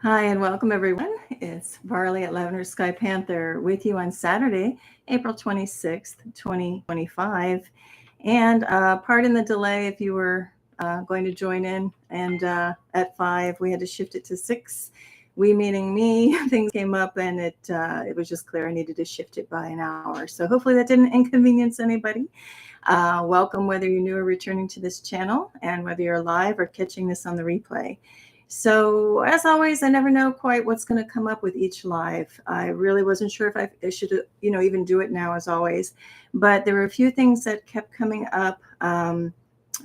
Hi and welcome everyone. It's Varleigh at Lavender Sky Panther with you on Saturday, April 26th, 2025. And pardon the delay if you were going to join in. And at 5, we had to shift it to 6. We meaning me, things came up and it was just clear I needed to shift it by an hour. So hopefully that didn't inconvenience anybody. Welcome whether you're new or returning to this channel and whether you're live or catching this on the replay. So as always, I never know quite what's going to come up with each live. I really wasn't sure if I should, even do it now as always, but there were a few things that kept coming up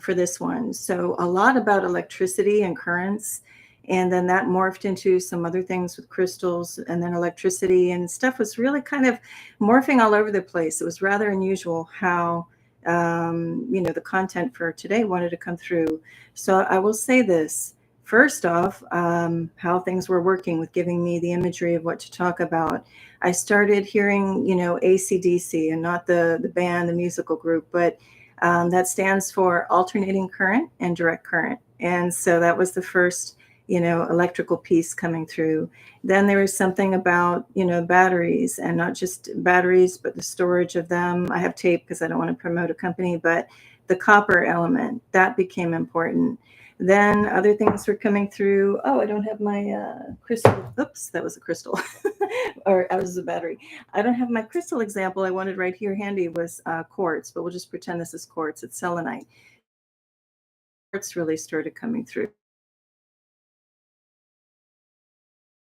for this one. So a lot about electricity and currents, and then that morphed into some other things with crystals and then electricity, and stuff was really kind of morphing all over the place. It was rather unusual how the content for today wanted to come through. So I will say this. First off, how things were working with giving me the imagery of what to talk about. I started hearing, AC/DC, and not the band, the musical group, but that stands for alternating current and direct current. And so that was the first, electrical piece coming through. Then there was something about, batteries, and not just batteries, but the storage of them. I have tape because I don't want to promote a company, but the copper element, that became important. Then other things were coming through. Oh, I don't have my crystal. Oops, that was a crystal. Or that was a battery. I don't have my crystal example I wanted right here handy was quartz, but we'll just pretend this is quartz. It's selenite. Quartz really started coming through.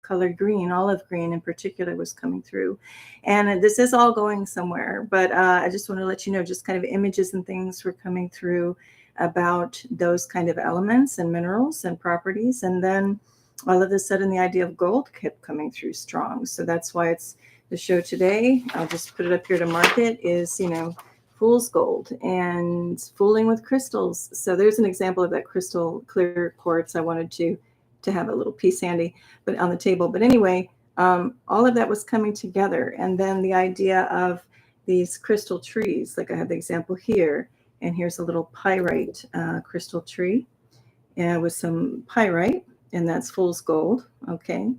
Colored green, olive green in particular, was coming through. And this is all going somewhere, but I just want to let you know, just kind of images and things were coming through about those kind of elements and minerals and properties. And then all of a sudden the idea of gold kept coming through strong. So that's why it's the show today. I'll just put it up here to mark it is, fool's gold and fooling with crystals. So there's an example of that crystal clear quartz I wanted to have a little piece handy, but on the table. But anyway, all of that was coming together. And then the idea of these crystal trees, like I have the example here, and here's a little pyrite crystal tree with some pyrite, and that's fool's gold, okay?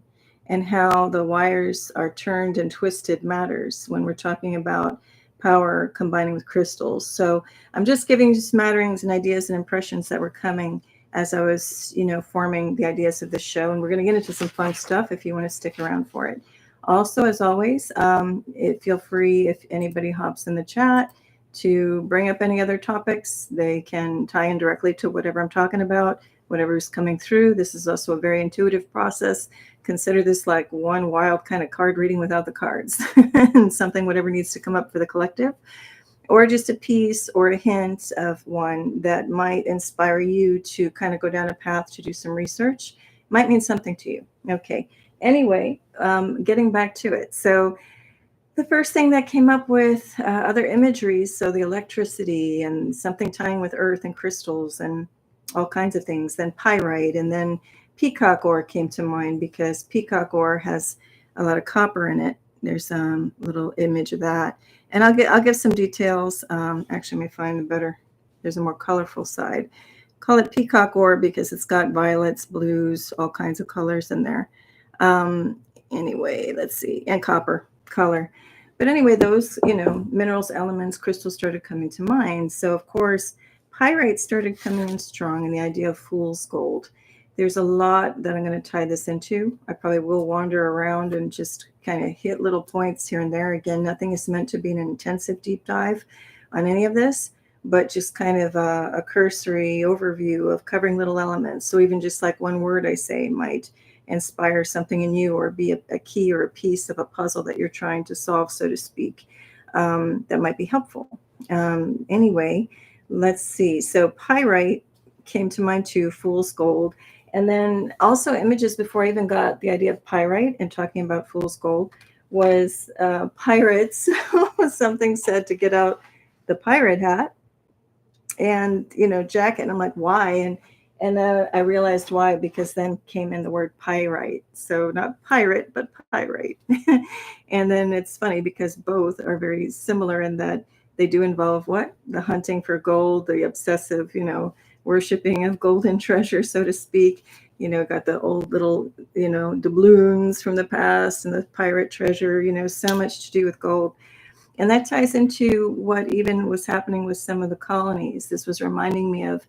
And how the wires are turned and twisted matters when we're talking about power combining with crystals. So I'm just giving you smatterings and ideas and impressions that were coming as I was, forming the ideas of the show. And we're going to get into some fun stuff if you want to stick around for it. Also, as always, feel free, if anybody hops in the chat, to bring up any other topics. They can tie in directly to whatever I'm talking about, whatever's coming through. This is also a very intuitive process. Consider this like one wild kind of card reading without the cards and something, whatever needs to come up for the collective, or just a piece or a hint of one that might inspire you to kind of go down a path to do some research. Might mean something to you. Okay. Anyway, getting back to it. So the first thing that came up with other imageries, so the electricity and something tying with earth and crystals and all kinds of things, then pyrite, and then peacock ore came to mind because peacock ore has a lot of copper in it. There's a little image of that. And I'll give some details. Actually, let me find the better. There's a more colorful side. Call it peacock ore because it's got violets, blues, all kinds of colors in there. Anyway, let's see, and copper color. But anyway, those, minerals, elements, crystals started coming to mind. So of course, pyrite started coming in strong, and the idea of fool's gold. There's a lot that I'm going to tie this into. I probably will wander around and just kind of hit little points here and there. Again, nothing is meant to be an intensive deep dive on any of this, but just kind of a cursory overview of covering little elements. So even just like one word I say might inspire something in you, or be a key or a piece of a puzzle that you're trying to solve, so to speak, that might be helpful. Anyway, let's see. So pyrite came to mind too, fool's gold. And then also images before I even got the idea of pyrite and talking about fool's gold was pirates. Something said to get out the pirate hat and, jacket. And I'm like, why? And I realized why, because then came in the word pyrite. So not pirate, but pyrite. And then it's funny because both are very similar in that they do involve what? The hunting for gold, the obsessive, worshiping of golden treasure, so to speak. You know, got the old little, you know, doubloons from the past and the pirate treasure, you know, so much to do with gold. And that ties into what even was happening with some of the colonies. This was reminding me of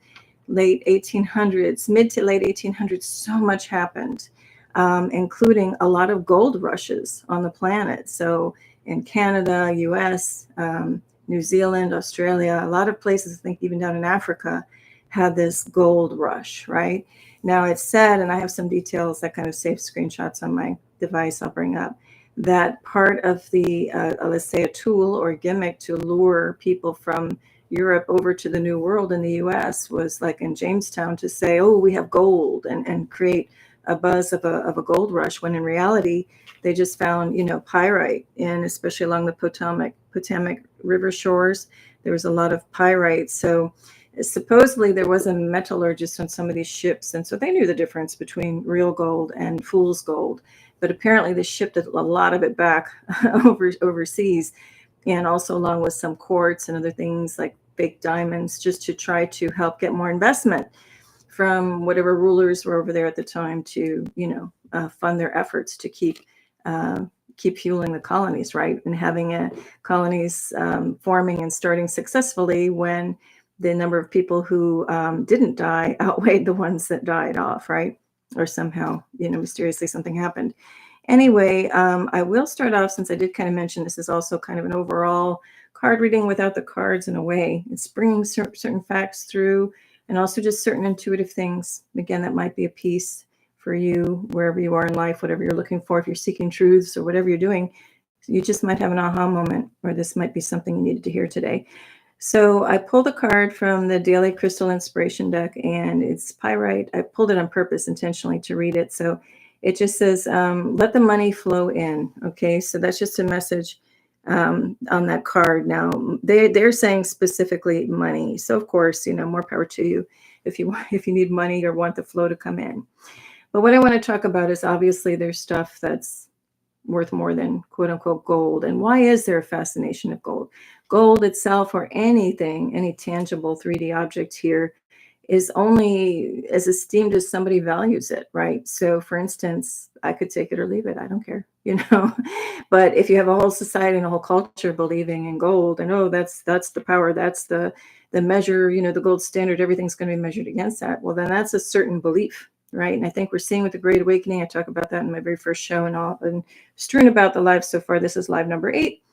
late 1800s, mid to late 1800s. So much happened, including a lot of gold rushes on the planet. So in Canada, US, New Zealand, Australia, a lot of places, I think even down in Africa, had this gold rush, right? Now it's said, and I have some details that kind of save screenshots on my device I'll bring up, that part of the, let's say, a tool or a gimmick to lure people from Europe over to the New World in the US was like in Jamestown to say, oh, we have gold, and create a buzz of a gold rush, when in reality, they just found, you know, pyrite, and especially along the Potomac River shores, there was a lot of pyrite. So supposedly there was a metallurgist on some of these ships, and so they knew the difference between real gold and fool's gold. But apparently they shipped a lot of it back overseas, and also along with some quartz and other things like fake diamonds, just to try to help get more investment from whatever rulers were over there at the time to, you know, fund their efforts to keep fueling the colonies, right? And having colonies forming and starting successfully when the number of people who didn't die outweighed the ones that died off, right? Or somehow, you know, mysteriously something happened. Anyway, I will start off, since I did kind of mention this is also kind of an overall card reading without the cards in a way. It's bringing certain facts through, and also just certain intuitive things. Again, that might be a piece for you wherever you are in life, whatever you're looking for. If you're seeking truths or whatever you're doing, you just might have an aha moment, or this might be something you needed to hear today. So I pulled a card from the Daily Crystal Inspiration deck, and it's pyrite. I pulled it on purpose intentionally to read it. So it just says, let the money flow in. Okay, so that's just a message on that card. Now, they're saying specifically money. So of course, you know, more power to you if you need money or want the flow to come in. But what I want to talk about is, obviously there's stuff that's worth more than quote unquote gold. And why is there a fascination of gold? Gold itself, or anything, any tangible 3D object here, is only as esteemed as somebody values it, right? So for instance, I could take it or leave it. I don't care, you know. But if you have a whole society and a whole culture believing in gold, and oh, that's the power, that's the measure, you know, the gold standard, everything's going to be measured against that. Well, then that's a certain belief, right? And I think we're seeing with the Great Awakening, I talk about that in my very first show, and strewn about the live so far. This is live number 8.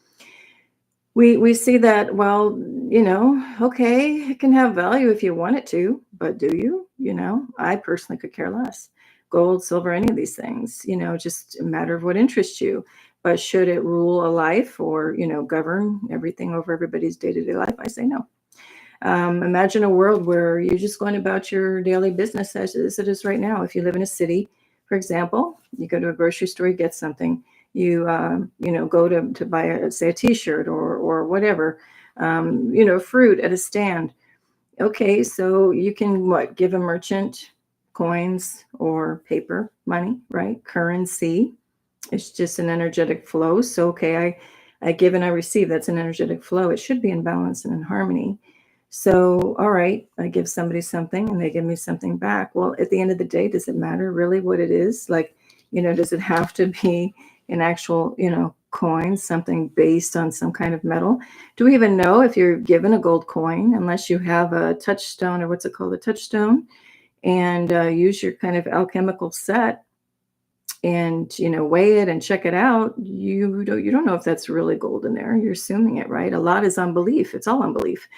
We see that, well, you know, okay, it can have value if you want it to, but do you? You know, I personally could care less. Gold, silver, any of these things, you know, just a matter of what interests you. But should it rule a life, or, you know, govern everything over everybody's day-to-day life? I say no. Imagine a world where you're just going about your daily business as it is right now. If you live in a city, for example, you go to a grocery store, you get something. You know, go to buy say a T-shirt or whatever, you know, fruit at a stand. Okay, so you can give a merchant coins or paper money, right? Currency. It's just an energetic flow. So okay, I give and I receive. That's an energetic flow. It should be in balance and in harmony. So, all right, I give somebody something and they give me something back. Well, at the end of the day, does it matter really what it is? Like, you know, does it have to be an actual, you know, coin, something based on some kind of metal? Do we even know if you're given a gold coin, unless you have a touchstone, or what's it called, a touchstone, and use your kind of alchemical set and, you know, weigh it and check it out? You don't know if that's really gold in there. You're assuming it, right? A lot is unbelief. It's all unbelief.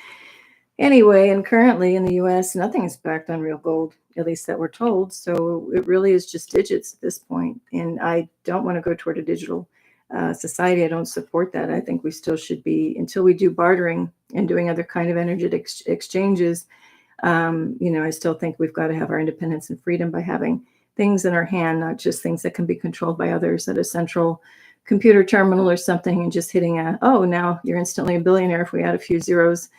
Anyway, and currently in the US, nothing is backed on real gold, at least that we're told. So it really is just digits at this point. And I don't want to go toward a digital society. I don't support that. I think we still should be, until we do bartering and doing other kind of energetic exchanges, you know, I still think we've got to have our independence and freedom by having things in our hand, not just things that can be controlled by others at a central computer terminal or something, and just hitting oh, now you're instantly a billionaire if we add a few zeros,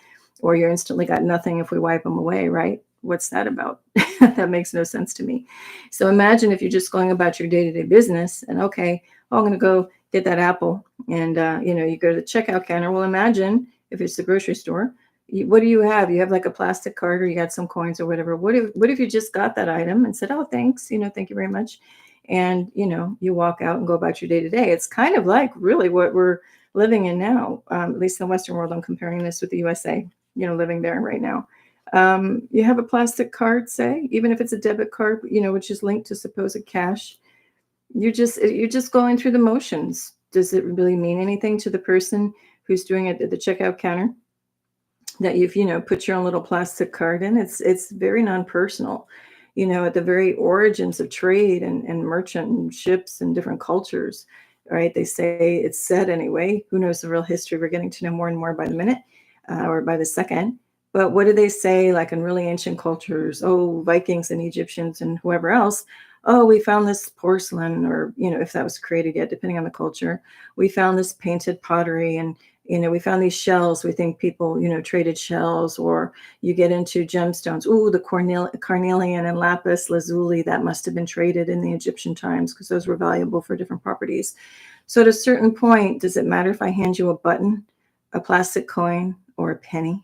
or you're instantly got nothing if we wipe them away, right? What's that about? That makes no sense to me. So imagine if you're just going about your day-to-day business, and okay, oh, I'm going to go get that apple, and you know, you go to the checkout counter. Well, imagine if it's the grocery store, What do you have? You have like a plastic card, or you got some coins or whatever. What if you just got that item and said, oh, thanks, thank you very much. And, you walk out and go about your day to day. It's kind of like really what we're living in now, at least in the Western world. I'm comparing this with the USA, living there right now. You have a plastic card, say, even if it's a debit card, which is linked to supposed cash. You're just going through the motions. Does it really mean anything to the person who's doing it at the checkout counter that you've put your own little plastic card in? It's very non-personal. At the very origins of trade and merchant ships and different cultures, right? They say, it's said anyway, who knows the real history? We're getting to know more and more by the minute, or by the second. But what do they say, like in really ancient cultures? Oh, Vikings and Egyptians and whoever else. Oh, we found this porcelain, or, if that was created yet, depending on the culture. We found this painted pottery, and, we found these shells. We think people, traded shells. Or you get into gemstones. Ooh, the carnelian and lapis lazuli, that must have been traded in the Egyptian times, because those were valuable for different properties. So at a certain point, does it matter if I hand you a button, a plastic coin, or a penny?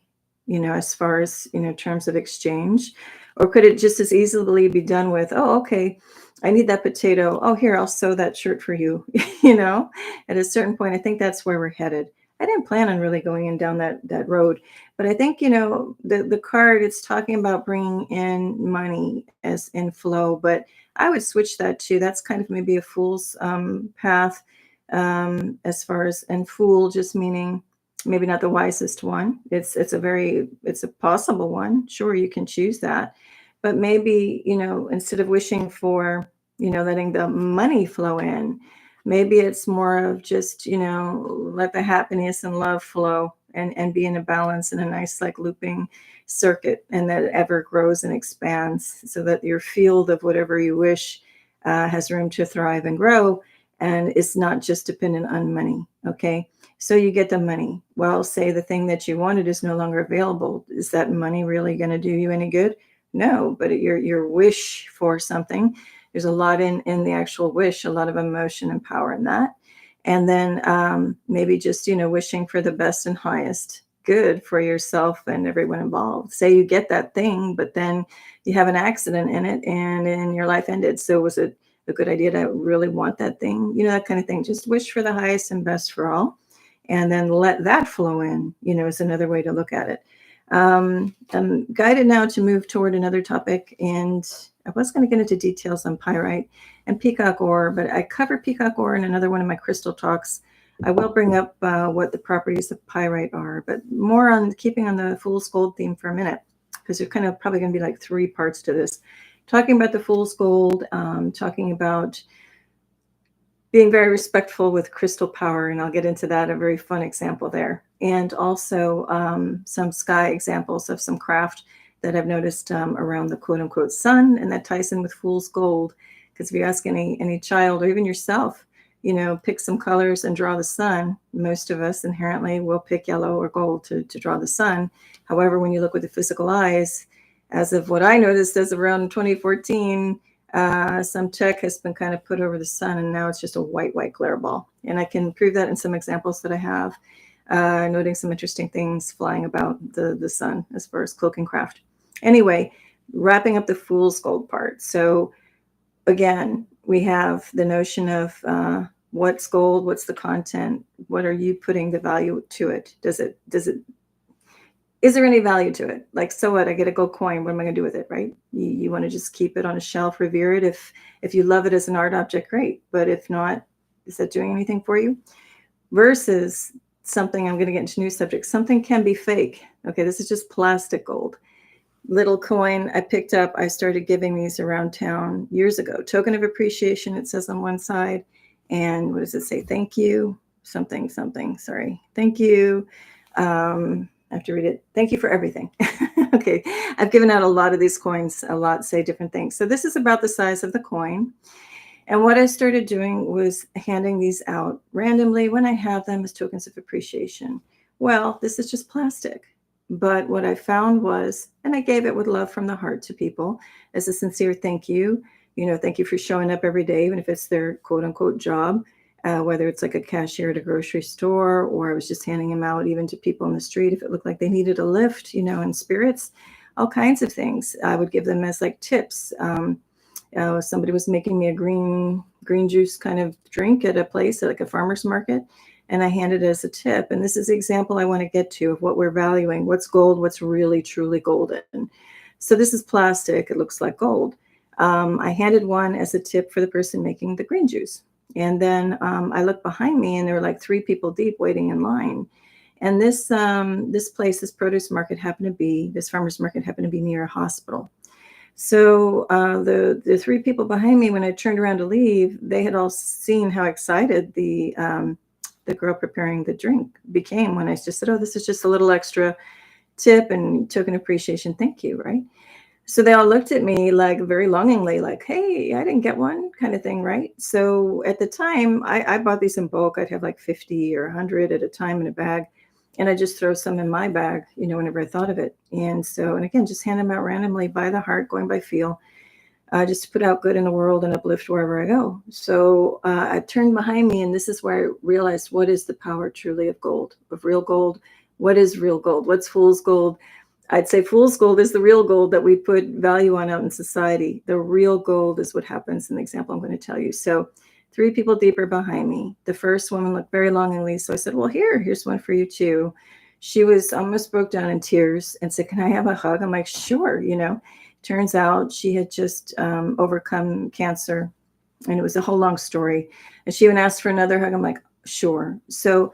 As far as, terms of exchange? Or could it just as easily be done with, oh, okay, I need that potato. Oh, here, I'll sew that shirt for you. At a certain point, I think that's where we're headed. I didn't plan on really going in down that road, but I think, the card, it's talking about bringing in money as inflow, but I would switch that to, that's kind of maybe a fool's path, as far as, and fool just meaning maybe not the wisest one. It's a possible one. Sure, you can choose that. But maybe, instead of wishing for, letting the money flow in, maybe it's more of just, let the happiness and love flow, and be in a balance, in a nice, like, looping circuit, and that it ever grows and expands, so that your field of whatever you wish has room to thrive and grow, and it's not just dependent on money. Okay. So you get the money. Well, say the thing that you wanted is no longer available. Is that money really going to do you any good? No, but your wish for something, there's a lot in the actual wish, a lot of emotion and power in that. And then maybe just, wishing for the best and highest good for yourself and everyone involved. Say you get that thing, but then you have an accident in it and your life ended. So was it a good idea to really want that thing? That kind of thing. Just wish for the highest and best for all, and then let that flow in, is another way to look at it. I'm guided now to move toward another topic, and I was going to get into details on pyrite and peacock ore, but I cover peacock ore in another one of my crystal talks. I will bring up what the properties of pyrite are, but more on keeping on the fool's gold theme for a minute, because there's kind of probably going to be like 3 parts to this. Talking about the fool's gold, talking about being very respectful with crystal power, and I'll get into that, a very fun example there. And also some sky examples of some craft that I've noticed around the quote unquote sun, and that ties in with fool's gold. Because if you ask any child, or even yourself, pick some colors and draw the sun. Most of us inherently will pick yellow or gold to draw the sun. However, when you look with the physical eyes, as of what I noticed as of around 2014, some tech has been kind of put over the sun, and now it's just a white glare ball. And I can prove that in some examples that I have, noting some interesting things flying about the sun as far as cloaking craft. Anyway, wrapping up the fool's gold part. So again, we have the notion of what's gold, what's the content, what are you putting the value to it? Is there any value to it? Like, so what? I get a gold coin. What am I going to do with it, right? You want to just keep it on a shelf, revere it. If you love it as an art object, great. But if not, is that doing anything for you? Versus something, I'm going to get into new subjects. Something can be fake. Okay, this is just plastic gold. Little coin I picked up. I started giving these around town years ago. Token of appreciation, it says on one side. And what does it say? Thank you. Something. Sorry. Thank you. I have to read it. Thank you for everything. Okay. I've given out a lot of these coins, a lot say different things. So this is about the size of the coin. And what I started doing was handing these out randomly when I have them as tokens of appreciation. Well, this is just plastic. But what I found was, and I gave it with love from the heart to people as a sincere thank you. Thank you for showing up every day, even if it's their quote unquote job. whether it's like a cashier at a grocery store, or I was just handing them out even to people in the street if it looked like they needed a lift, in spirits, all kinds of things. I would give them as like tips. Somebody was making me a green juice kind of drink at a place, like a farmer's market, and I handed it as a tip. And this is the example I want to get to of what we're valuing, what's gold, what's really truly golden. So this is plastic. It looks like gold. I handed one as a tip for the person making the green juice. And then I looked behind me, and there were like 3 people deep waiting in line. And this place, this produce market this farmer's market happened to be near a hospital. So the 3 people behind me, when I turned around to leave, they had all seen how excited the girl preparing the drink became when I just said, "Oh, this is just a little extra tip and token appreciation. Thank you," right? So they all looked at me like very longingly, like, "Hey, I didn't get one," kind of thing, right? So at the time, I bought these in bulk. I'd have like 50 or 100 at a time in a bag. And I just throw some in my bag, whenever I thought of it. And again, just hand them out randomly by the heart, going by feel, just to put out good in the world and uplift wherever I go. So I turned behind me, and this is where I realized what is the power truly of gold, of real gold. What is real gold? What's fool's gold? I'd say fool's gold is the real gold that we put value on out in society. The real gold is what happens in the example I'm going to tell you. So 3 people deeper behind me. The first woman looked very longingly. So I said, "Well, here's one for you too." She was almost broke down in tears and said, "Can I have a hug?" I'm like, "Sure." Turns out she had just overcome cancer, and it was a whole long story. And she even asked for another hug. I'm like, "Sure." So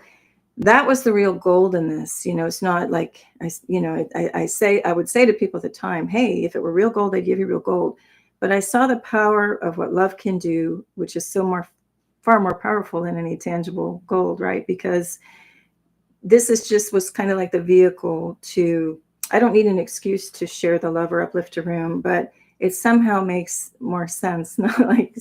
that was the real gold in this. It's not like I would say to people at the time, "Hey, if it were real gold, I'd give you real gold." But I saw the power of what love can do, which is far more powerful than any tangible gold, right? Because this was kind of like the vehicle I don't need an excuse to share the love or uplift a room, but it somehow makes more sense, not like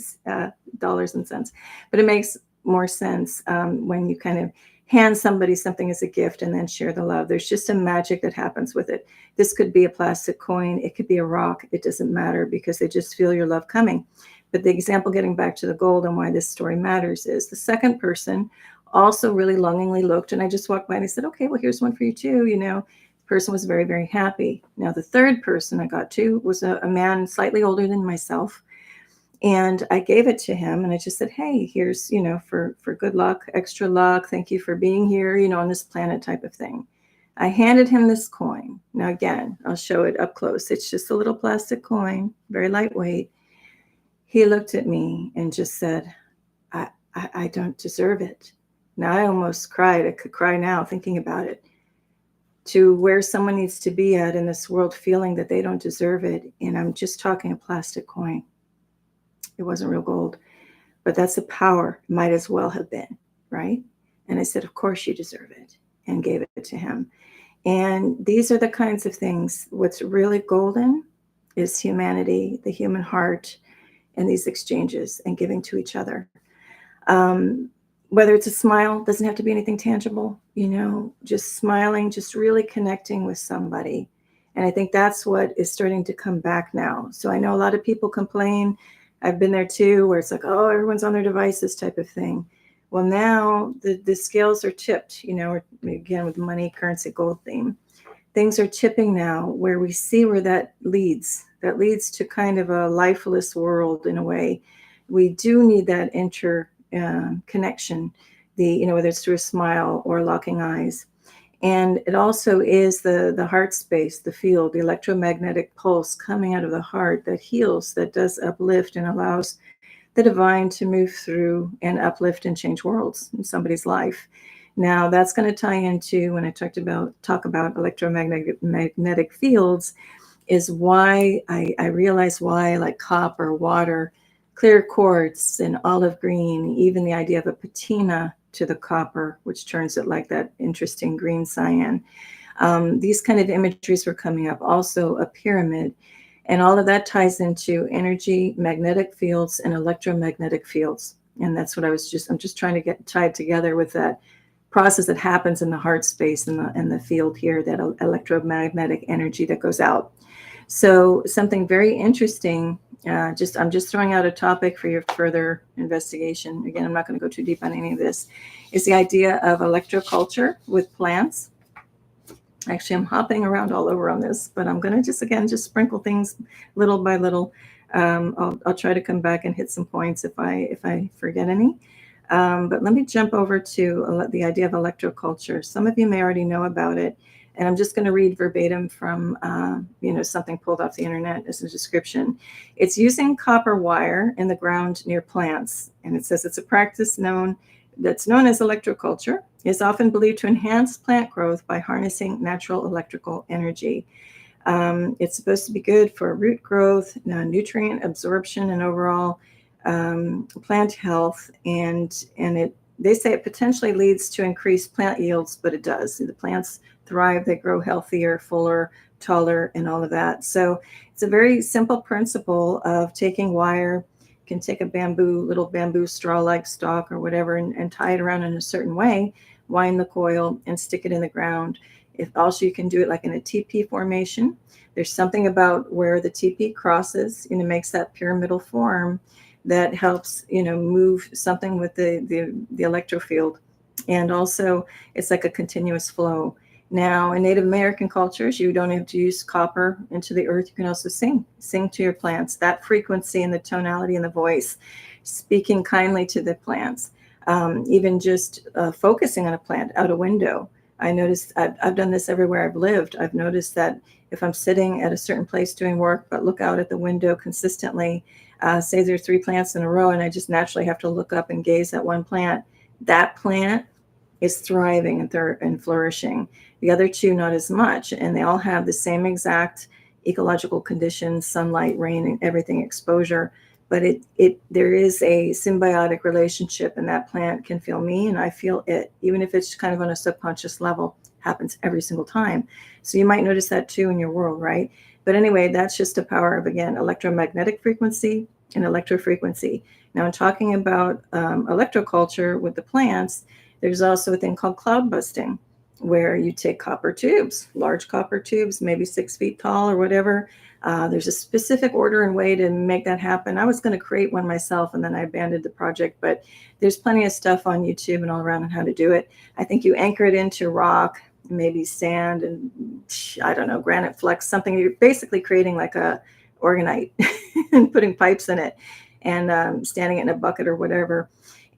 dollars and cents, but it makes more sense when you kind of hand somebody something as a gift and then share the love. There's just a magic that happens with it. This could be a plastic coin. It could be a rock. It doesn't matter, because they just feel your love coming. But the example, getting back to the gold and why this story matters, is the second person also really longingly looked, and I just walked by and I said, "Okay, well, here's one for you too." The person was very, very happy. Now, the third person I got to was a man slightly older than myself. And I gave it to him, and I just said, "Hey, here's, for good luck, extra luck. Thank you for being here, on this planet," type of thing. I handed him this coin. Now, again, I'll show it up close. It's just a little plastic coin, very lightweight. He looked at me and just said, I don't deserve it." Now, I almost cried. I could cry now thinking about it. To where someone needs to be at in this world, feeling that they don't deserve it. And I'm just talking a plastic coin. It wasn't real gold, but that's the power. Might as well have been, right? And I said, "Of course you deserve it," and gave it to him. And these are the kinds of things. What's really golden is humanity, the human heart, and these exchanges and giving to each other. Whether it's a smile, doesn't have to be anything tangible, just smiling, just really connecting with somebody. And I think that's what is starting to come back now. So I know a lot of people complain. I've been there too, where it's like, "Oh, everyone's on their devices," type of thing. Well, now the scales are tipped, again, with money, currency, gold theme. Things are tipping now, where we see where that leads. That leads to kind of a lifeless world in a way. We do need that connection, whether it's through a smile or locking eyes. And it also is the heart space, the field, the electromagnetic pulse coming out of the heart that heals, that does uplift and allows the divine to move through and uplift and change worlds in somebody's life. Now, that's going to tie into when I talk about electromagnetic fields, is why I realize why, like copper, water, clear quartz, and olive green, even the idea of a patina to the copper, which turns it like that interesting green cyan. These kind of imageries were coming up. Also a pyramid. And all of that ties into energy, magnetic fields, and electromagnetic fields. And that's what I'm just trying to get tied together with that process that happens in the heart space and the field here, that electromagnetic energy that goes out. So something very interesting I'm just throwing out a topic for your further investigation. Again, I'm not going to go too deep on any of this. Is the idea of electroculture with plants. Actually, I'm hopping around all over on this, but I'm going to just sprinkle things little by little. I'll try to come back and hit some points if I forget any. But let me jump over to the idea of electroculture. Some of you may already know about it, and I'm just going to read verbatim from something pulled off the internet as a description. It's using copper wire in the ground near plants, and it says it's a practice that's known as electroculture. Is often believed to enhance plant growth by harnessing natural electrical energy. It's supposed to be good for root growth, nutrient absorption, and overall plant health. And they say it potentially leads to increased plant yields, but it does. The plants thrive, they grow healthier, fuller, taller, and all of that. So it's a very simple principle of taking wire. You can take a little bamboo straw-like stalk or whatever, and tie it around in a certain way, wind the coil, and stick it in the ground. Also, you can do it like in a teepee formation. There's something about where the teepee crosses, makes that pyramidal form that helps, move something with the electrofield. And also, it's like a continuous flow. Now, in Native American cultures, you don't have to use copper into the earth. You can also sing to your plants. That frequency and the tonality and the voice, speaking kindly to the plants. Even just focusing on a plant out a window. I noticed I've done this everywhere I've lived. I've noticed that if I'm sitting at a certain place doing work, but look out at the window consistently, say there's 3 plants in a row, and I just naturally have to look up and gaze at one plant, that plant is thriving and flourishing. The other 2, not as much. And they all have the same exact ecological conditions, sunlight, rain, and everything, exposure. But there is a symbiotic relationship, and that plant can feel me and I feel it, even if it's kind of on a subconscious level. Happens every single time. So you might notice that too in your world, right? But anyway, that's just the power of, again, electromagnetic frequency and electrofrequency. Now, in talking about electroculture with the plants, there's also a thing called cloud busting, where you take copper tubes, large copper tubes, maybe 6 feet tall or whatever. There's a specific order and way to make that happen. I was going to create one myself, and then I abandoned the project, but there's plenty of stuff on YouTube and all around on how to do it. I think you anchor it into rock, maybe sand, and I don't know, granite flex, something. You're basically creating like a organite and putting pipes in it and standing it in a bucket or whatever.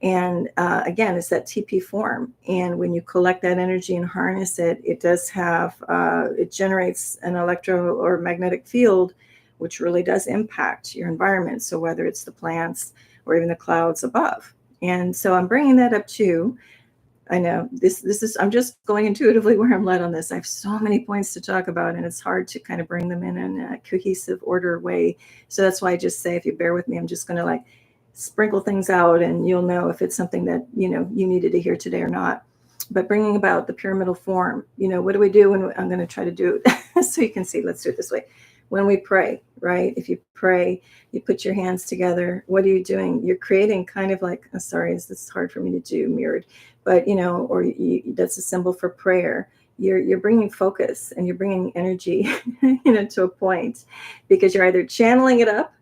And again, it's that TP form. And when you collect that energy and harness it, it does have, it generates an electro or magnetic field, which really does impact your environment. So whether it's the plants or even the clouds above. And so I'm bringing that up too. I know this is, I'm just going intuitively where I'm led on this. I have so many points to talk about, and it's hard to kind of bring them in a cohesive order way. So that's why I just say, if you bear with me, I'm just going to like sprinkle things out, and you'll know if it's something that, you needed to hear today or not. But bringing about the pyramidal form, what do we do when I'm going to try to do it so you can see? Let's do it this way. When we pray, right? If you pray, you put your hands together. What are you doing? You're creating kind of like, sorry, this is hard for me to do mirrored, but that's a symbol for prayer. You're bringing focus and you're bringing energy, to a point, because you're either channeling it up,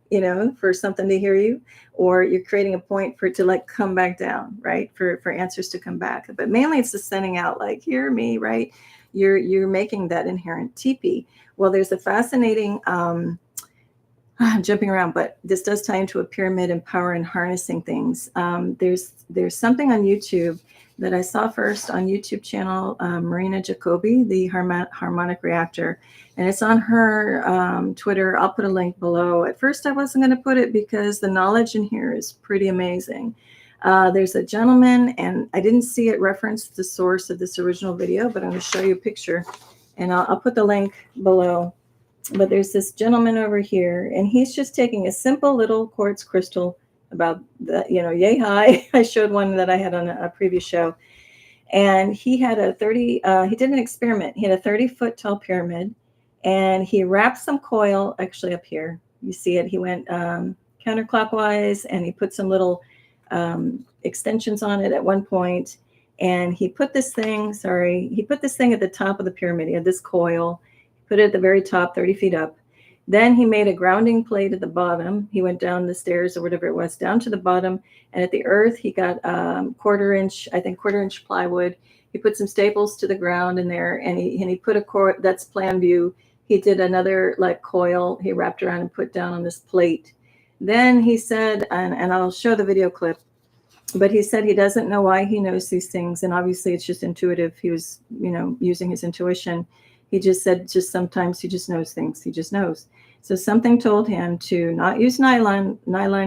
for something to hear you, or you're creating a point for it to like come back down, right? For answers to come back. But mainly it's the sending out, like, hear me, right? You're making that inherent TP. Well, there's a fascinating, I'm jumping around, but this does tie into a pyramid and power and harnessing things. There's something on YouTube that I saw first on YouTube channel, Marina Jacobi, the harmonic reactor. And it's on her Twitter. I'll put a link below. At first, I wasn't going to put it because the knowledge in here is pretty amazing. There's a gentleman, and I didn't see it reference the source of this original video, but I'm going to show you a picture, and I'll put the link below. But there's this gentleman over here, and he's just taking a simple little quartz crystal about the, yay high. I showed one that I had on a previous show. And he had he did an experiment. He had a 30-foot tall pyramid, and he wrapped some coil actually up here. You see it. He went counterclockwise, and he put some little extensions on it at one point. And he put this thing, at the top of the pyramid. He had this coil, put it at the very top, 30 feet up. Then he made a grounding plate at the bottom. He went down the stairs or whatever it was, down to the bottom. And at the earth, he got quarter-inch plywood. He put some staples to the ground in there, and he put a cord. That's plan view. He did another like coil. He wrapped around and put down on this plate. Then he said, and I'll show the video clip, but he said he doesn't know why he knows these things. And obviously it's just intuitive. He was, using his intuition. He just said, just sometimes he just knows things. He just knows. So something told him to not use nylon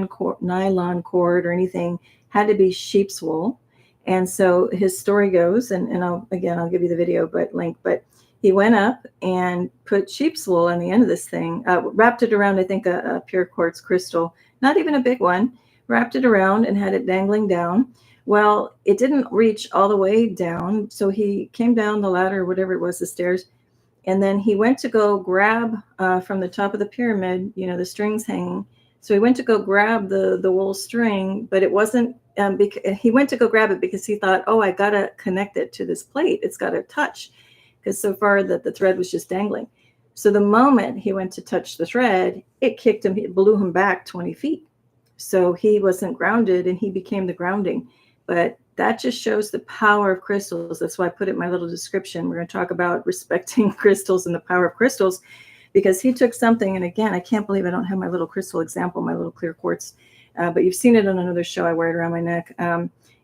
cord or anything, had to be sheep's wool. And so his story goes, and I'll give you the video link, but he went up and put sheep's wool on the end of this thing, wrapped it around, I think, a pure quartz crystal, not even a big one, wrapped it around and had it dangling down. Well, it didn't reach all the way down. So he came down the ladder, whatever it was, the stairs, and then he went to go grab from the top of the pyramid, the strings hanging. So he went to go grab the wool string, but it wasn't, he went to go grab it because he thought, oh, I got to connect it to this plate. It's got to touch, because so far that the thread was just dangling. So the moment he went to touch the thread, it kicked him, it blew him back 20 feet. So he wasn't grounded, and he became the grounding. But that just shows the power of crystals. That's why I put it in my little description. We're going to talk about respecting crystals and the power of crystals, because he took something. And again, I can't believe I don't have my little crystal example, my little clear quartz. But you've seen it on another show. I wear it around my neck.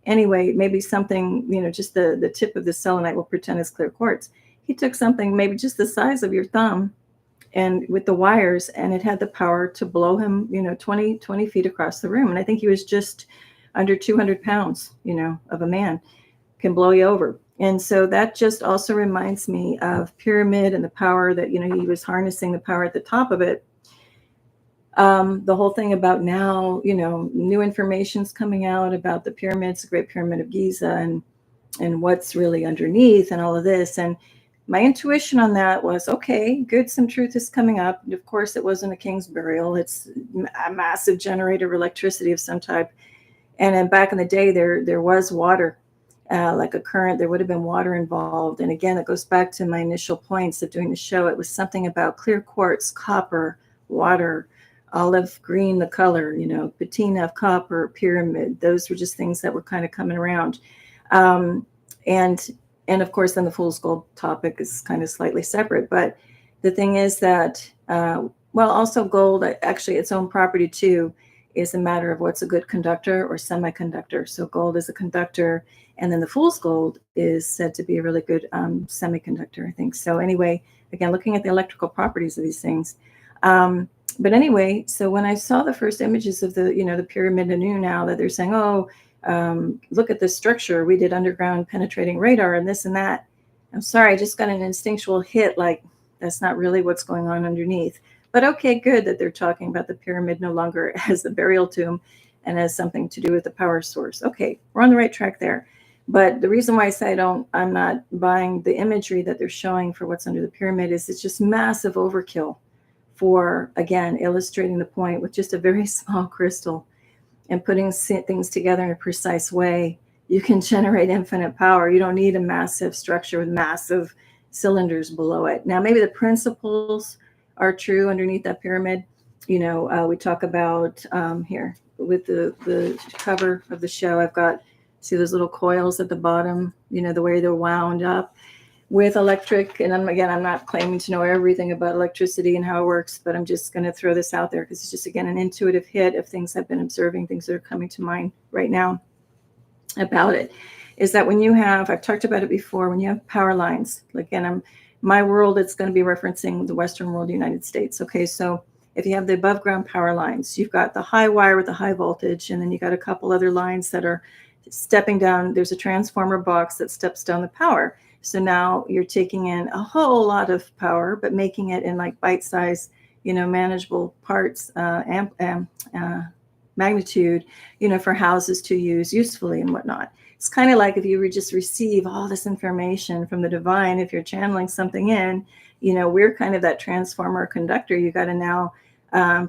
Anyway, maybe something, just the tip of the selenite, will pretend is clear quartz. He took something maybe just the size of your thumb, and with the wires, and it had the power to blow him, 20 feet across the room. And I think he was just under 200 pounds, of a man, can blow you over. And so that just also reminds me of pyramid and the power that, he was harnessing the power at the top of it. The whole thing about now, new information's coming out about the pyramids, the Great Pyramid of Giza, and what's really underneath and all of this. And my intuition on that was, okay, good, some truth is coming up. And of course, it wasn't a king's burial. It's a massive generator of electricity of some type. And then back in the day, there was water, like a current. There would have been water involved. And again, it goes back to my initial points of doing the show. It was something about clear quartz, copper, water, olive green, the color, patina of copper, pyramid. Those were just things that were kind of coming around. And of course, then the fool's gold topic is kind of slightly separate. But the thing is that, also gold, actually its own property too, is a matter of what's a good conductor or semiconductor. So gold is a conductor, and then the fool's gold is said to be a really good semiconductor, I think. So anyway, again, looking at the electrical properties of these things. But anyway, so when I saw the first images of the pyramid anew, now that they're saying, oh, look at this structure, we did underground penetrating radar and this and that. I'm sorry, I just got an instinctual hit, like that's not really what's going on underneath. But okay, good that they're talking about the pyramid no longer as the burial tomb and as something to do with the power source. Okay, we're on the right track there. But the reason why I say I'm not buying the imagery that they're showing for what's under the pyramid is it's just massive overkill for, again, illustrating the point with just a very small crystal and putting things together in a precise way. You can generate infinite power. You don't need a massive structure with massive cylinders below it. Now, maybe the principles are true underneath that pyramid. We talk about here with the cover of the show. I've got, see those little coils at the bottom, the way they're wound up with electric. And I'm not claiming to know everything about electricity and how it works, but I'm just going to throw this out there because it's just, again, an intuitive hit of things I've been observing, things that are coming to mind right now about it, is that when you have, I've talked about it before, when you have power lines, again, my world, it's going to be referencing the Western world, United States. Okay, so if you have the above ground power lines, you've got the high wire with the high voltage, and then you got a couple other lines that are stepping down. There's a transformer box that steps down the power. So now you're taking in a whole lot of power, but making it in like bite-sized, manageable parts, magnitude, for houses to use usefully and whatnot. It's kind of like if you just receive all this information from the divine, if you're channeling something in, we're kind of that transformer conductor. You got to now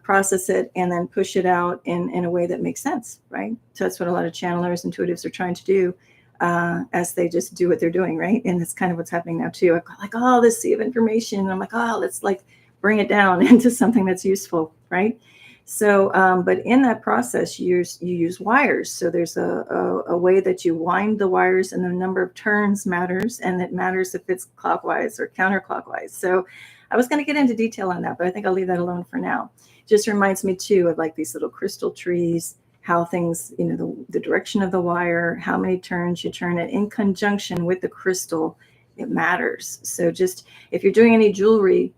process it and then push it out in a way that makes sense, right? So that's what a lot of channelers, intuitives are trying to do as they just do what they're doing, right? And that's kind of what's happening now too. I've got like all this sea of information, and I'm like, oh, let's like bring it down into something that's useful, right? So, but in that process, you use wires. So there's a way that you wind the wires, and the number of turns matters, and it matters if it's clockwise or counterclockwise. So I was going to get into detail on that, but I think I'll leave that alone for now. Just reminds me too of like these little crystal trees, how things, the direction of the wire, how many turns you turn it in conjunction with the crystal. It matters. So just if you're doing any jewelry,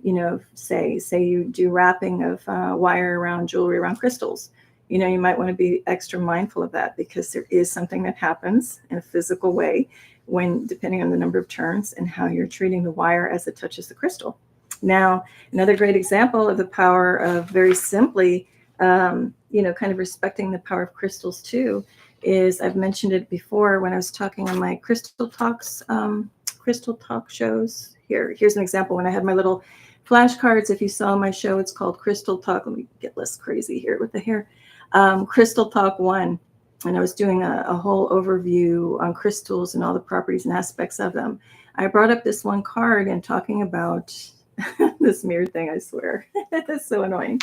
say you do wrapping of wire around jewelry, around crystals, you might want to be extra mindful of that, because there is something that happens in a physical way when, depending on the number of turns and how you're treating the wire as it touches the crystal. Now, another great example of the power of, very simply, kind of respecting the power of crystals too, is, I've mentioned it before when I was talking on my Crystal Talks, Crystal Talk shows. Here's an example. When I had my little flashcards, if you saw my show, it's called Crystal Talk. Let me get less crazy here with the hair. Crystal Talk 1. And I was doing a whole overview on crystals and all the properties and aspects of them. I brought up this one card and talking about this mirror thing, I swear. That's so annoying.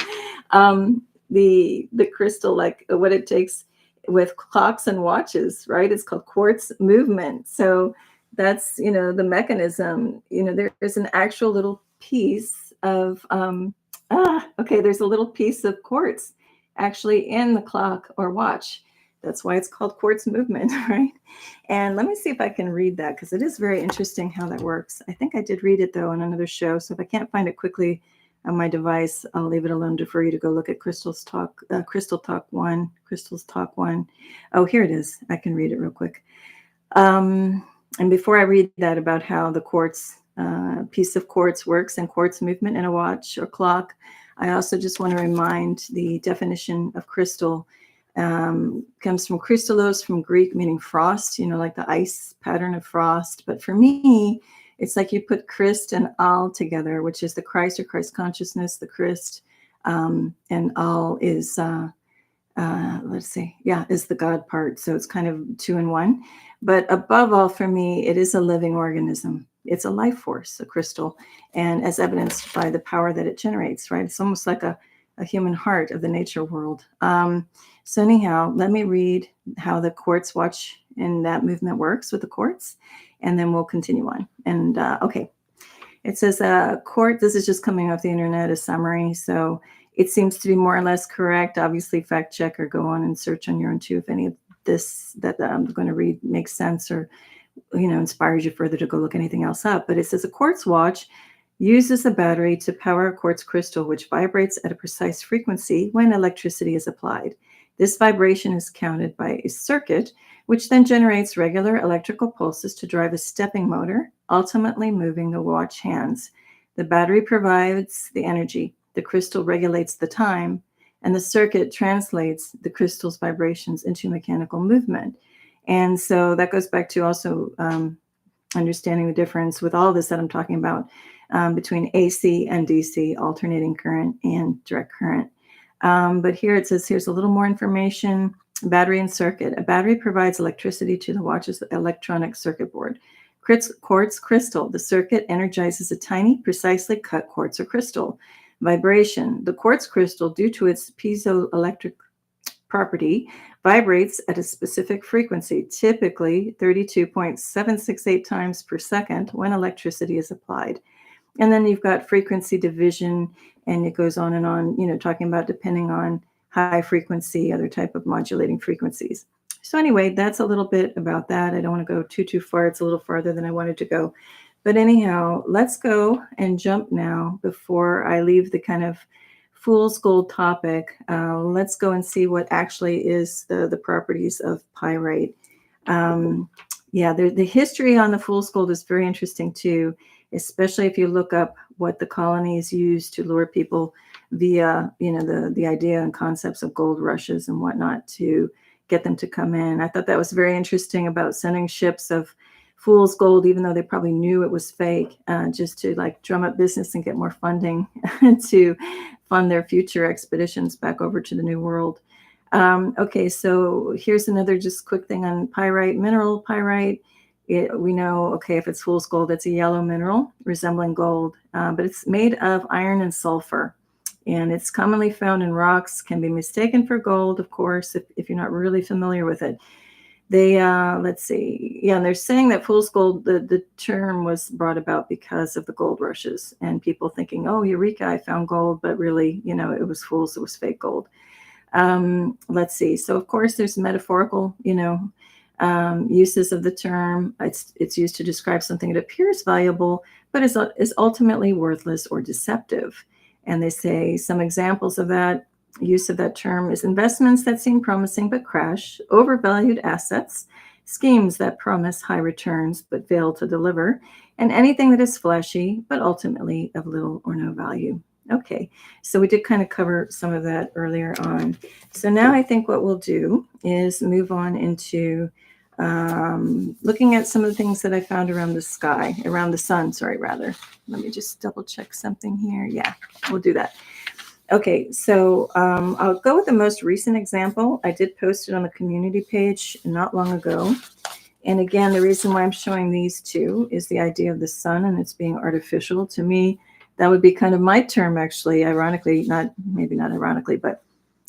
The crystal, like what it takes with clocks and watches, right? It's called quartz movement. So that's, the mechanism. There's an actual little piece of, there's a little piece of quartz actually in the clock or watch. That's why it's called quartz movement, right? And let me see if I can read that, because it is very interesting how that works. I think I did read it, though, on another show. So if I can't find it quickly on my device, I'll leave it alone for you to go look at Crystal Talk 1. Crystals Talk 1. Oh, here it is. I can read it real quick. And before I read that about how the quartz, piece of quartz works and quartz movement in a watch or clock, I also just want to remind the definition of crystal. Comes from crystallos, from Greek, meaning frost, like the ice pattern of frost. But for me, it's like you put Christ and Al together, which is the Christ or Christ consciousness, the Christ, and Al is, is the God part. So it's kind of two in one. But above all, for me, it is a living organism. It's a life force, a crystal, and as evidenced by the power that it generates, right? It's almost like a human heart of the nature world. So anyhow, let me read how the quartz watch and that movement works with the quartz, and then we'll continue on. And okay, it says quartz, this is just coming off the internet, a summary. So it seems to be more or less correct. Obviously, fact check or go on and search on your own too if any of this that I'm going to read makes sense or, inspires you further to go look anything else up. But it says a quartz watch uses a battery to power a quartz crystal, which vibrates at a precise frequency when electricity is applied. This vibration is counted by a circuit, which then generates regular electrical pulses to drive a stepping motor, ultimately moving the watch hands. The battery provides the energy, the crystal regulates the time, and the circuit translates the crystal's vibrations into mechanical movement. And so that goes back to also understanding the difference with all this that I'm talking about between AC and DC, alternating current and direct current. But here it says, here's a little more information. Battery and circuit. A battery provides electricity to the watch's electronic circuit board. Quartz crystal. The circuit energizes a tiny, precisely cut quartz or crystal. Vibration. The quartz crystal, due to its piezoelectric property, vibrates at a specific frequency, typically 32.768 times per second when electricity is applied. And then you've got frequency division, and it goes on and on, talking about depending on high frequency, other type of modulating frequencies. So anyway, that's a little bit about that. I don't want to go too far. It's a little farther than I wanted to go. But anyhow, let's go and jump now before I leave the kind of fool's gold topic. Let's go and see what actually is the properties of pyrite. The history on the fool's gold is very interesting too, especially if you look up what the colonies used to lure people via, the idea and concepts of gold rushes and whatnot to get them to come in. I thought that was very interesting about sending ships of fool's gold, even though they probably knew it was fake, just to like drum up business and get more funding to fund their future expeditions back over to the New World. Okay, so here's another just quick thing on pyrite. Mineral pyrite we know, okay, if it's fool's gold, it's a yellow mineral resembling gold, but it's made of iron and sulfur. And it's commonly found in rocks, can be mistaken for gold, of course, if you're not really familiar with it. They, let's see, yeah, and they're saying that fool's gold, the term was brought about because of the gold rushes and people thinking, oh, eureka, I found gold, but really, you know, it was fool's, it was fake gold. Let's see. So, of course, there's metaphorical, you know, uses of the term. It's used to describe something that appears valuable, but is ultimately worthless or deceptive. And they say some examples of that use of that term is investments that seem promising but crash, overvalued assets, schemes that promise high returns but fail to deliver, and anything that is flashy but ultimately of little or no value. Okay, so we did kind of cover some of that earlier on. So now I think what we'll do is move on into looking at some of the things that I found around the sky, around the sun, sorry, rather. Let me just double check something here. Yeah, we'll do that. Okay, so I'll go with the most recent example. I did post it on the community page not long ago. And again, the reason why I'm showing these two is the idea of the sun and it's being artificial. To me, that would be kind of my term, actually, ironically, maybe not ironically, but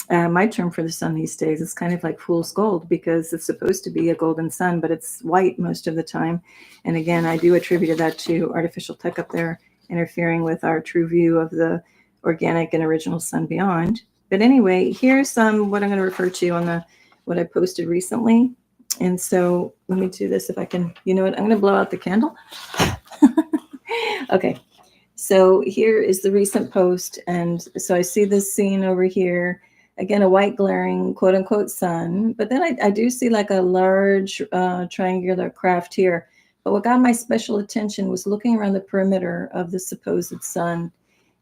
my term for the sun these days is kind of like fool's gold because it's supposed to be a golden sun, but it's white most of the time. And again, I do attribute that to artificial tech up there interfering with our true view of the organic and original sun beyond. But anyway, here's what I'm going to refer to on what I posted recently. And so let me do this if I can. You know what? I'm going to blow out the candle. Okay. So here is the recent post. And so I see this scene over here. Again, a white glaring quote unquote sun. But then I do see like a large triangular craft here. But what got my special attention was looking around the perimeter of the supposed sun.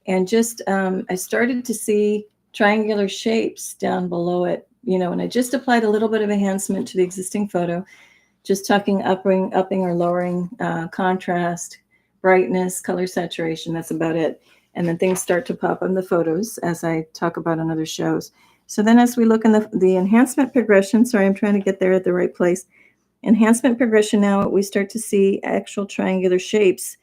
And just I started to see triangular shapes down below it, you know, and I just applied a little bit of enhancement to the existing photo, just upping or lowering contrast, brightness, color saturation. That's about it. And then things start to pop in the photos as I talk about on other shows. So then as we look in the enhancement progression, sorry, I'm trying to get there at the right place. Enhancement progression now, we start to see actual triangular shapes.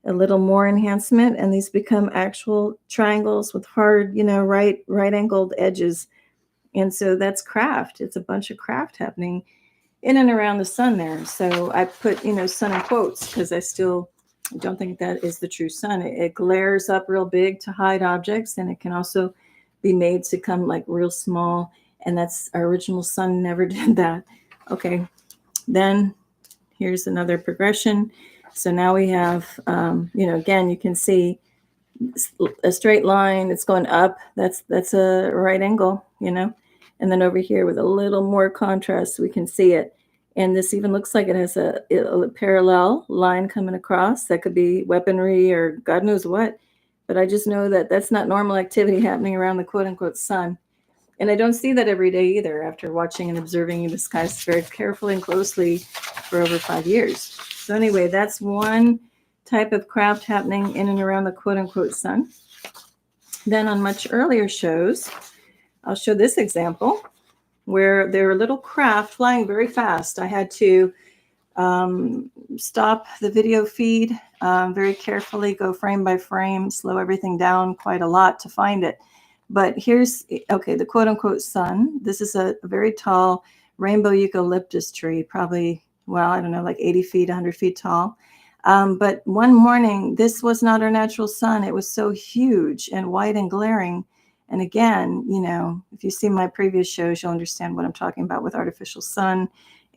A little more enhancement, and these become actual triangles with hard, you know, right angled edges. And so that's craft. It's a bunch of craft happening in and around the sun there. So I put, you know, sun in quotes because I still don't think that is the true sun. It glares up real big to hide objects, and it can also be made to come like real small. And that's our original sun never did that. Okay, then here's another progression. So now we have, you know, again, you can see a straight line. It's going up. That's a right angle, you know. And then over here with a little more contrast, we can see it. And this even looks like it has a parallel line coming across. That could be weaponry or God knows what. But I just know that that's not normal activity happening around the quote-unquote sun. And I don't see that every day either after watching and observing the skies very carefully and closely for over 5 years. So anyway, that's one type of craft happening in and around the quote-unquote sun. Then on much earlier shows, I'll show this example where there are little craft flying very fast. I had to stop the video feed very carefully, go frame by frame, slow everything down quite a lot to find it. But here's, okay, the quote-unquote sun. This is a very tall rainbow eucalyptus tree, probably, well, I don't know, like 80 feet, 100 feet tall. But one morning, this was not our natural sun. It was so huge and white and glaring. And again, you know, if you see my previous shows, you'll understand what I'm talking about with artificial sun.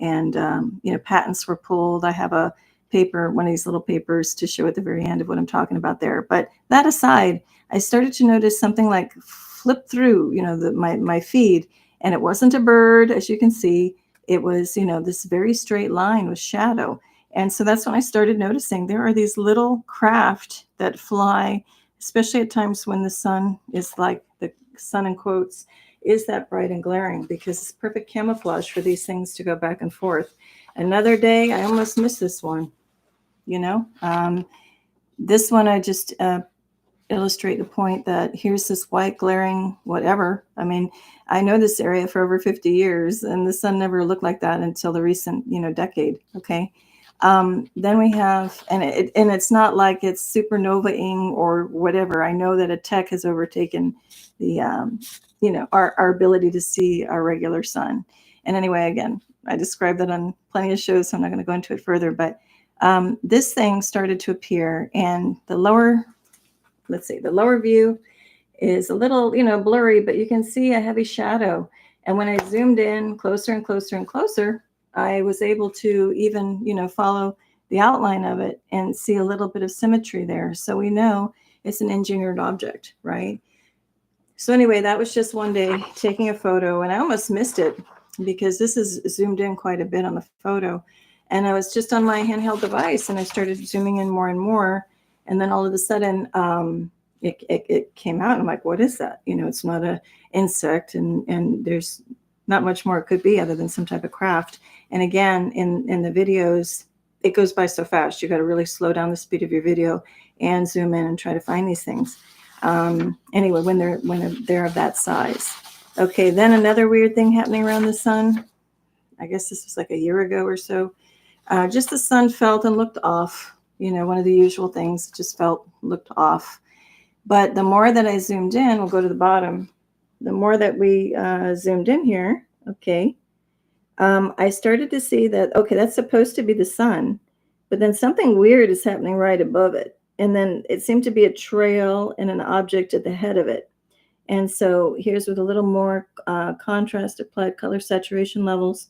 And, you know, patents were pulled. I have a paper, one of these little papers to show at the very end of what I'm talking about there. But that aside, I started to notice something like flip through, you know, my feed. And it wasn't a bird, as you can see. It was, you know, this very straight line with shadow. And so that's when I started noticing there are these little craft that fly, especially at times when the sun is like, the sun in quotes, is that bright and glaring, because it's perfect camouflage for these things to go back and forth. Another day, I almost missed this one, you know. This one, I just illustrate the point that here's this white glaring whatever. I mean, I know this area for over 50 years, and the sun never looked like that until the recent, you know, decade, okay? Then we have, and it's not like it's supernova-ing or whatever. I know that a tech has overtaken the, our ability to see our regular sun. And anyway, again, I described that on plenty of shows, so I'm not going to go into it further. But this thing started to appear, and the lower view is a little, blurry, but you can see a heavy shadow. And when I zoomed in closer and closer and closer, I was able to even, follow the outline of it and see a little bit of symmetry there. So we know it's an engineered object, right? So anyway, that was just one day taking a photo, and I almost missed it because this is zoomed in quite a bit on the photo. And I was just on my handheld device, and I started zooming in more and more. And then all of a sudden, it came out, and I'm like, what is that? It's not an insect, and there's not much more it could be other than some type of craft. And again, in the videos, it goes by so fast. You got to really slow down the speed of your video and zoom in and try to find these things. Anyway, when they're of that size. Okay, then another weird thing happening around the sun. I guess this was like a year ago or so. Just the sun felt and looked off. One of the usual things, just looked off. But the more that I zoomed in, we'll go to the bottom. The more that we zoomed in here, okay, I started to see that, okay, that's supposed to be the sun, but then something weird is happening right above it. And then it seemed to be a trail and an object at the head of it. And so here's with a little more contrast applied, color saturation levels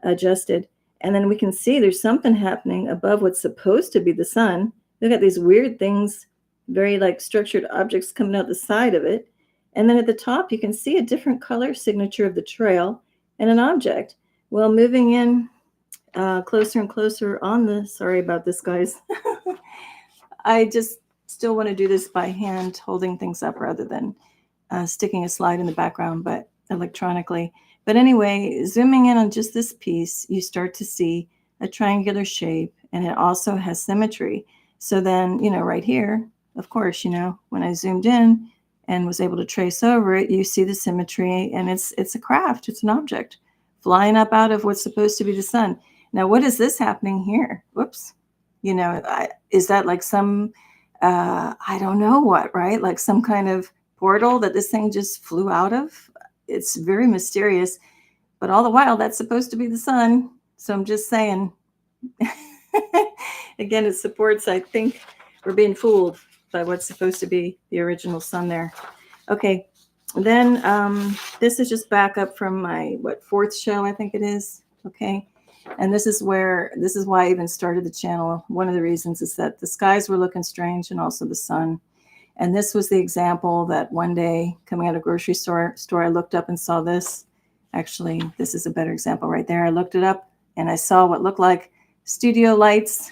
adjusted. And then we can see there's something happening above what's supposed to be the sun. We've got these weird things, very like structured objects coming out the side of it. And then at the top, you can see a different color signature of the trail and an object. Well, moving in closer and closer on the, sorry about this, guys. I just still want to do this by hand, holding things up rather than sticking a slide in the background, but electronically. But anyway, zooming in on just this piece, you start to see a triangular shape, and it also has symmetry. So then, right here, of course, when I zoomed in and was able to trace over it, you see the symmetry, and it's a craft, it's an object flying up out of what's supposed to be the sun. Now, what is this happening here? Whoops. Is that like some, I don't know what, right? Like some kind of portal that this thing just flew out of? It's very mysterious, but all the while that's supposed to be the sun. So I'm just saying, again, it supports, I think we're being fooled by what's supposed to be the original sun there. Okay, then this is just back up from my, fourth show, I think it is. Okay. And this is why I even started the channel. One of the reasons is that the skies were looking strange, and also the sun. And this was the example that one day coming out of a grocery store, I looked up and saw this. Actually, this is a better example right there. I looked it up and I saw what looked like studio lights.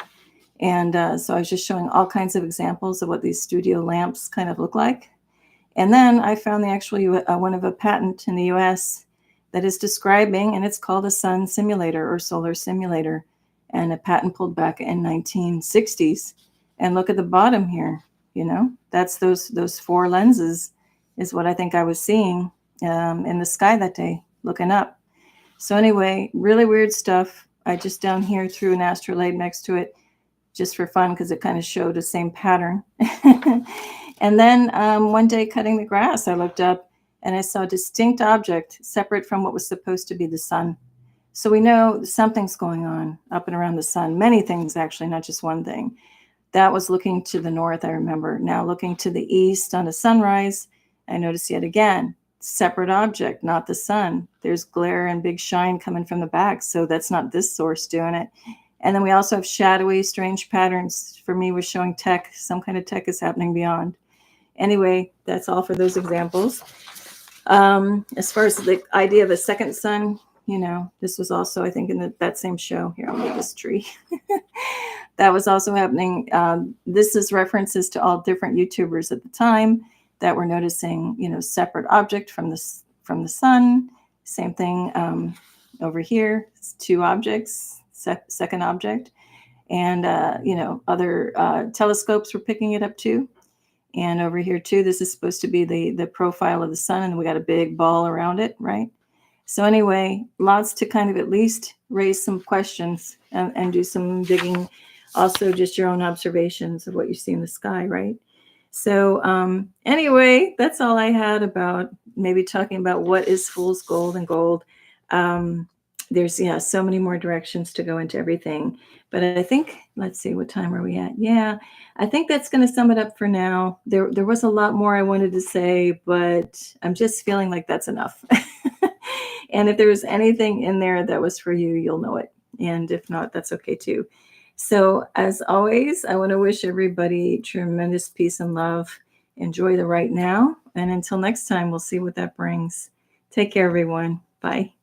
And so I was just showing all kinds of examples of what these studio lamps kind of look like. And then I found the actual one of a patent in the US that is describing, and it's called a sun simulator or solar simulator, and a patent pulled back in 1960s. And look at the bottom here, that's those four lenses is what I think I was seeing in the sky that day, looking up. So anyway, really weird stuff. I just down here threw an astrolabe next to it just for fun because it kind of showed the same pattern. And then one day cutting the grass, I looked up and I saw a distinct object separate from what was supposed to be the sun. So we know something's going on up and around the sun. Many things, actually, not just one thing. That was looking to the north, I remember. Now looking to the east on a sunrise, I noticed yet again, separate object, not the sun. There's glare and big shine coming from the back, so that's not this source doing it. And then we also have shadowy, strange patterns. For me, was showing tech. Some kind of tech is happening beyond. Anyway, that's all for those examples. As far as the idea of a second sun, this was also, I think, in that same show. Here, I'll move this tree. That was also happening. This is references to all different YouTubers at the time that were noticing, separate object from the sun. Same thing over here. It's two objects, second object. And, other telescopes were picking it up too. And over here too, this is supposed to be the profile of the sun, and we got a big ball around it, right? So anyway, lots to kind of at least raise some questions and do some digging. Also, just your own observations of what you see in the sky, right? So anyway, that's all I had about maybe talking about what is fool's gold and gold. There's, yeah, so many more directions to go into everything. But I think, let's see, what time are we at? Yeah, I think that's going to sum it up for now. There was a lot more I wanted to say, but I'm just feeling like that's enough. And if there's anything in there that was for you, you'll know it. And if not, that's okay too. So as always, I want to wish everybody tremendous peace and love. Enjoy the right now. And until next time, we'll see what that brings. Take care, everyone. Bye.